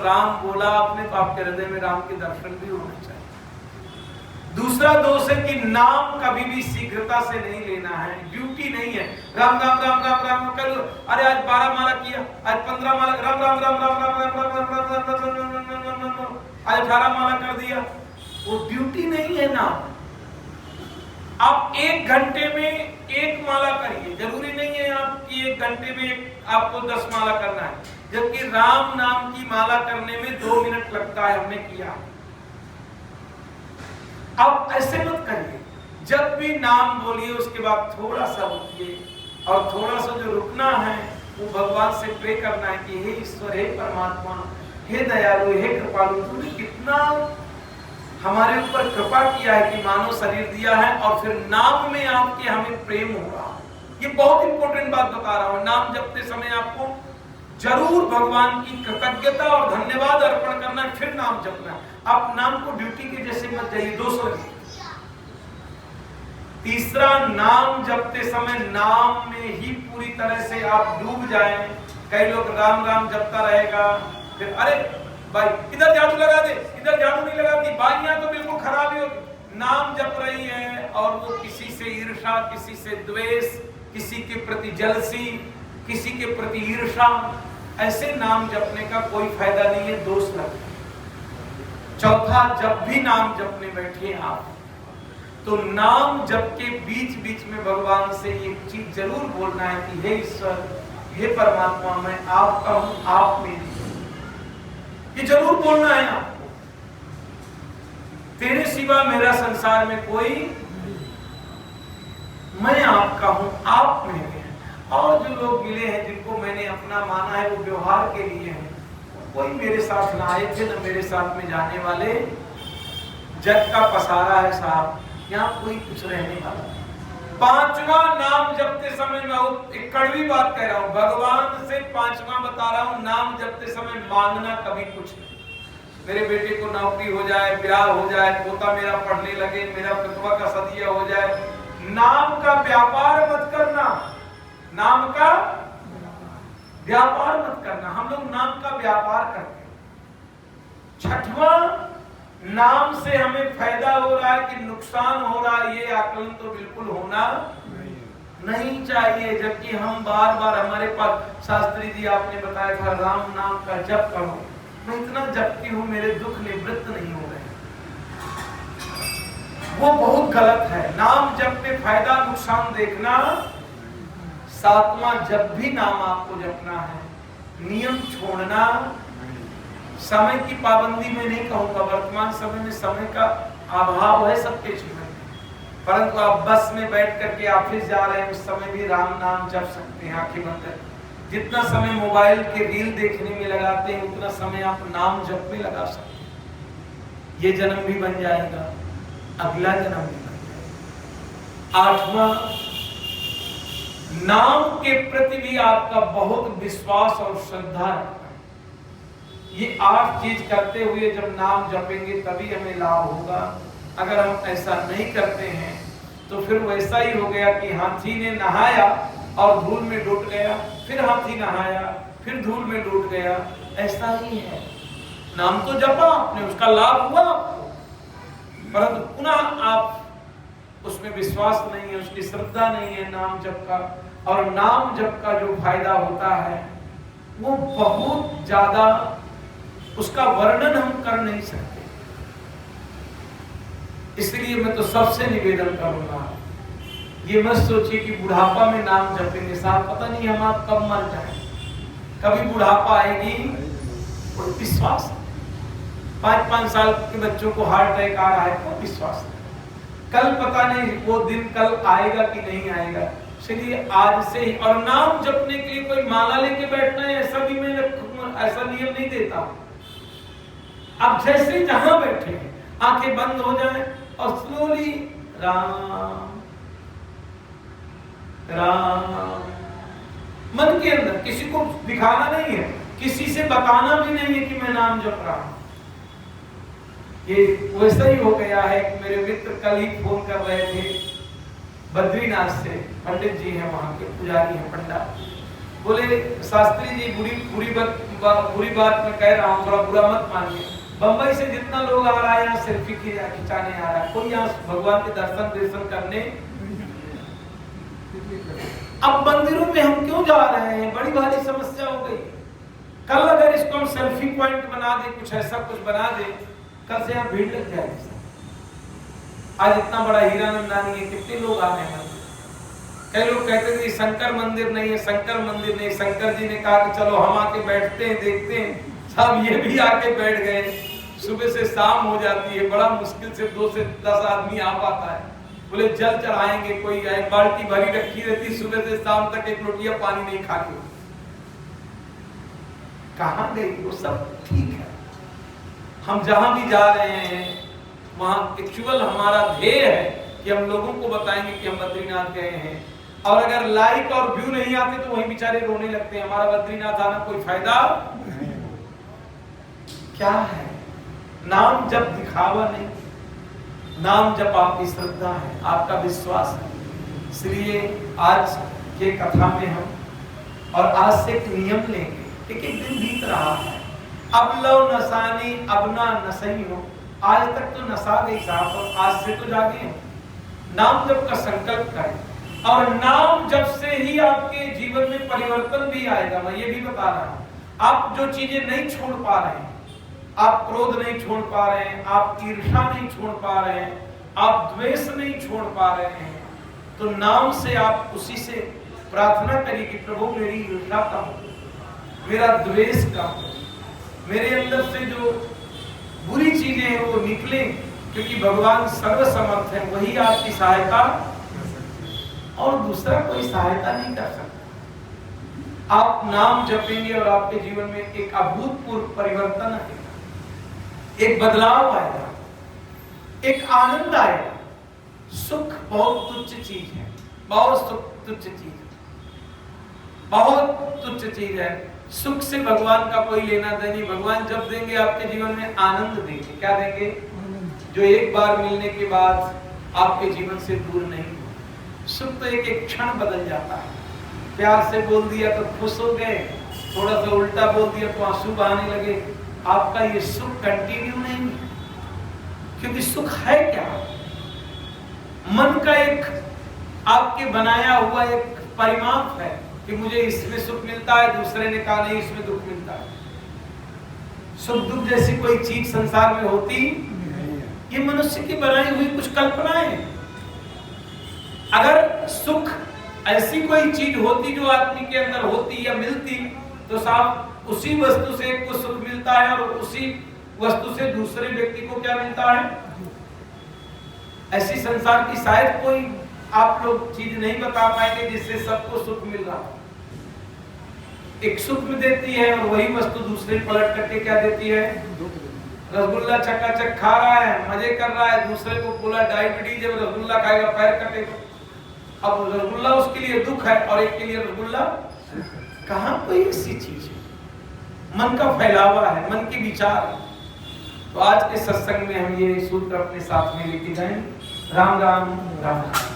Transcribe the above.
राम बोला आपने तो आपके हृदय में राम के दर्शन भी होने चाहिए। दूसरा दोष है कि नाम कभी भी शीघ्रता से नहीं लेना है, ड्यूटी नहीं है। राम राम राम राम राम कर लो, अरे आज 12 माला किया, आज 15 माला, राम राम राम राम राम राम राम राम, आज 18 माला कर दिया, वो ड्यूटी नहीं है नाम। आप 1 घंटे में 1 माला करिए, जरूरी नहीं है आपकी 1 घंटे में आपको 10 माला करना है, जबकि राम नाम की माला करने में 2 मिनट लगता है, हमने किया। अब ऐसे मत करिए, जब भी नाम बोलिए उसके बाद थोड़ा सा रुकिए, और थोड़ा सा जो रुकना है वो भगवान से प्रे करना है कि हे ईश्वर, हे परमात्मा, हे दयालु, हे कृपालु, तूने कितना हमारे ऊपर कृपा किया है कि मानव शरीर दिया है, और फिर नाम में आपके हमें प्रेम हो रहा। ये बहुत इंपॉर्टेंट बात बता रहा हूं। नाम जपते समय आपको जरूर भगवान की कृतज्ञता और धन्यवाद अर्पण करना है, फिर नाम जपना है। आप नाम को ड्यूटी के जैसे मत जाइए, 200। तीसरा, नाम जपते समय नाम में ही पूरी तरह से आप डूब जाएं। कई लोग राम राम जपता रहेगा, फिर अरे भाई इधर झाड़ू लगा दे, इधर झाड़ू नहीं लगाती, बाइयां तो बिल्कुल खराब ही होती। नाम जप रही है और वो किसी से ईर्षा, किसी से द्वेष, किसी के प्रति जलसी, किसी के प्रति ईर्षा, ऐसे नाम जपने का कोई फायदा नहीं है, दोष लगता है। चौथा, जब भी नाम जपने बैठिए आप, तो नाम जप के बीच बीच में भगवान से एक चीज जरूर बोलना है कि हे ईश्वर, हे परमात्मा, मैं आपका हूं, आप मेरी, ये जरूर बोलना है आपको। तेरे सिवा मेरा संसार में कोई, मैं आपका हूं, आप मेरे हैं। और जो लोग मिले हैं जिनको मैंने अपना माना है, वो व्यवहार के लिए हैं, कोई मेरे साथ ना आए थे न मेरे साथ में जाने वाले। जग का पसारा है साहब, यहाँ कोई कुछ रहने वाला। 5वां, नाम जपते समय मैं एक कड़वी बात कह रहा हूं, भगवान से 5वां बता रहा हूं, नाम जपते समय मांगना कभी कुछ नहीं। मेरे बेटे को नौकरी हो जाए, ब्याह हो जाए, पोता मेरा पढ़ने लगे, मेरा विधवा का सदिया हो जाए, नाम का व्यापार मत करना, नाम का व्यापार मत करना। हम लोग नाम का व्यापार करते हैं। 6वां, नाम से हमें फायदा हो रहा है कि नुकसान हो रहा है, ये आकलन तो बिल्कुल होना नहीं चाहिए। जबकि हम बार बार, हमारे पास शास्त्री जी आपने बताया था राम नाम का जप करो, मैं इतना जपती हूँ, मेरे दुख निवृत्त नहीं हो रहे, वो बहुत गलत है। नाम जप में फायदा नुकसान देखना। 7वां, जब भी नाम आपको जपना है, नियम छोड़ना। समय की पाबंदी में नहीं कहूंगा, वर्तमान समय में समय का अभाव है सबके जीवन में, परंतु आप बस में बैठ करके ऑफिस जा रहे हैं, उस समय भी राम नाम जप सकते हैं आंखें बंद करके। जितना समय मोबाइल के रील देखने में लगाते हैं, उतना समय आप नाम जप में लगा सकते हैं। ये जन्म भी बन जाएगा, अगला जन्म भी बन जाएगा। 8वां, नाम के प्रति भी आपका बहुत विश्वास और श्रद्धा रखना। ये 8 चीज करते हुए जब नाम जपेंगे तभी हमें लाभ होगा। अगर हम ऐसा नहीं करते हैं तो फिर वैसा ही हो गया कि हाथी ने नहाया और धूल में डूब गया, फिर हाथी नहाया, फिर धूल में डूब गया, ऐसा ही है। नाम तो जपा आपने, उसका लाभ हुआ आपको, परंतु पुनः आप उसमें विश्वास नहीं है, उसकी श्रद्धा नहीं है नाम जप का। और नाम जप का जो फायदा होता है वो बहुत ज्यादा, उसका वर्णन हम कर नहीं सकते। इसलिए मैं तो सबसे निवेदन करूंगा, ये मत सोचिए कि बुढ़ापा में नाम जपेंगे, साहब पता नहीं हम आप कब मर जाए, कभी बुढ़ापा आएगी, कोई विश्वास नहीं। 5-5 साल के बच्चों को हार्ट अटैक आ रहा है, कोई विश्वास नहीं। कल पता नहीं वो दिन कल आएगा कि नहीं आएगा, इसलिए आज से ही। और नाम जपने के लिए कोई माला लेके बैठना है, ऐसा भी मैं ऐसा नियम नहीं देता। आप जैसे जहां बैठे हैं, आंखें बंद हो जाएं और स्लोली राम राम, मन के अंदर, किसी को दिखाना नहीं है, किसी से बताना भी नहीं है कि मैं नाम जप रहा हूं। ये वैसा ही हो गया है कि मेरे मित्र कल ही फोन कर रहे थे बद्रीनाथ से, पंडित जी हैं वहां के, पुजारी हैं, पंडा, बोले शास्त्री जी बुरी बात मैं कह रहा हूँ, थोड़ा बुरा मत मानिए। बंबई से जितना लोग आ रहा है यहाँ सेल्फी खिंचाने आ रहा है, कोई यहाँ भगवान के दर्शन करने। अब मंदिरों में हम क्यों जा रहे हैं, बड़ी भारी समस्या हो गई। कल अगर इसको हम सेल्फी पॉइंट बना दे, कुछ ऐसा कुछ बना दे, कल से यहाँ भीड़ लग जाएगी। आज इतना बड़ा हीरानंदानी है, कितने लोग आ रहे हैं। कई लोग कहते थे शंकर मंदिर नहीं है, शंकर मंदिर नहीं। शंकर जी ने कहा कि चलो हम आके बैठते हैं, देखते हैं। सब ये भी आके बैठ गए। सुबह से शाम हो जाती है, बड़ा मुश्किल से 2 से 10 आदमी आ पाता है। बोले जल चढ़ाएंगे, कोई एक बाल्टी भरी रखी रहती, सुबह से शाम तक एक लोटिया पानी नहीं खाते। कहाँ गई वो सब? ठीक है, हम जहां भी जा रहे हैं वहां एक्चुअल हमारा ध्येय है कि हम लोगों को बताएंगे कि हम बद्रीनाथ गए हैं। और अगर लाइक और व्यू नहीं आते तो वही बेचारे रोने लगते हैं, हमारा बद्रीनाथ आना कोई फायदा क्या है। नाम जब दिखावा नहीं, नाम जब आपकी श्रद्धा है, आपका विश्वास है। इसलिए आज के कथा में हम और आज से एक नियम लेंगे। एक दिन बीत रहा है, अब लो नसानी अब ना नसई हो। आज तक तो नशा गई साहब, और आज से तो जागे हो। नाम जप का संकल्प करें, और नाम जप से ही आपके जीवन में परिवर्तन भी आएगा। मैं ये भी बता रहा हूँ, आप जो चीजें नहीं छोड़ पा रहे हैं, आप क्रोध नहीं छोड़ पा रहे हैं, आप ईर्ष्या नहीं छोड़ पा रहे हैं, आप द्वेष नहीं छोड़ पा रहे हैं, तो नाम से आप उसी से प्रार्थना करिए कि प्रभु मेरी ईर्ष्या कम हो, मेरा द्वेष कम हो, मेरे अंदर से जो बुरी चीजें हैं वो निकले, क्योंकि भगवान सर्वसमर्थ है, वही आपकी सहायता और दूसरा कोई सहायता नहीं कर सकता। आप नाम जपेंगे और आपके जीवन में एक अभूतपूर्व परिवर्तन आएगा, एक बदलाव आएगा, एक आनंद आएगा। सुख बहुत तुच्छ चीज है, बहुत सुख तुच्छ चीज है, बहुत तुच्छ चीज है। सुख से भगवान का कोई लेना देना नहीं। भगवान जब देंगे आपके जीवन में आनंद देंगे। क्या देंगे? जो एक बार मिलने के बाद आपके जीवन से दूर नहीं हो। सुख तो एक क्षण बदल जाता है। प्यार से बोल दिया तो खुश हो गए, थोड़ा सा उल्टा बोल दिया तो आंसू बहाने लगे। आपका ये सुख कंटिन्यू नहीं है, क्योंकि सुख है क्या? मन का एक आपके बनाया हुआ एक परिमाप है कि मुझे इसमें सुख मिलता है, दूसरे ने कहा नहीं इसमें दुख मिलता है। सुख दुख जैसी कोई चीज संसार में होती, ये मनुष्य की बनाई हुई कुछ कल्पनाएं हैं। अगर सुख ऐसी कोई चीज होती जो आदमी के अंदर होती या मिलती, तो साहब उसी वस्तु से एक को सुख मिलता है और उसी वस्तु से दूसरे व्यक्ति को क्या मिलता है। ऐसी संसार की शायद कोई आप लोग चीज नहीं बता पाएंगे जिससे सबको सुख मिल रहा। एक सुख में देती है और वही वस्तु दूसरे पलट करके क्या देती है? रसगुल्ला चकाचक खा रहा है, मजे कर रहा है, दूसरे को बोला डायबिटीज है, रसगुल्ला खाएगा पैर कटेगा। अब रसगुल्ला उसके लिए दुख है और एक के लिए रसगुल्ला। कहां कोई ऐसी चीज है? मन का फैलावा है, मन के विचार है। तो आज के सत्संग में हम ये सूत्र अपने साथ में लेके जाएं। राम राम राम राम।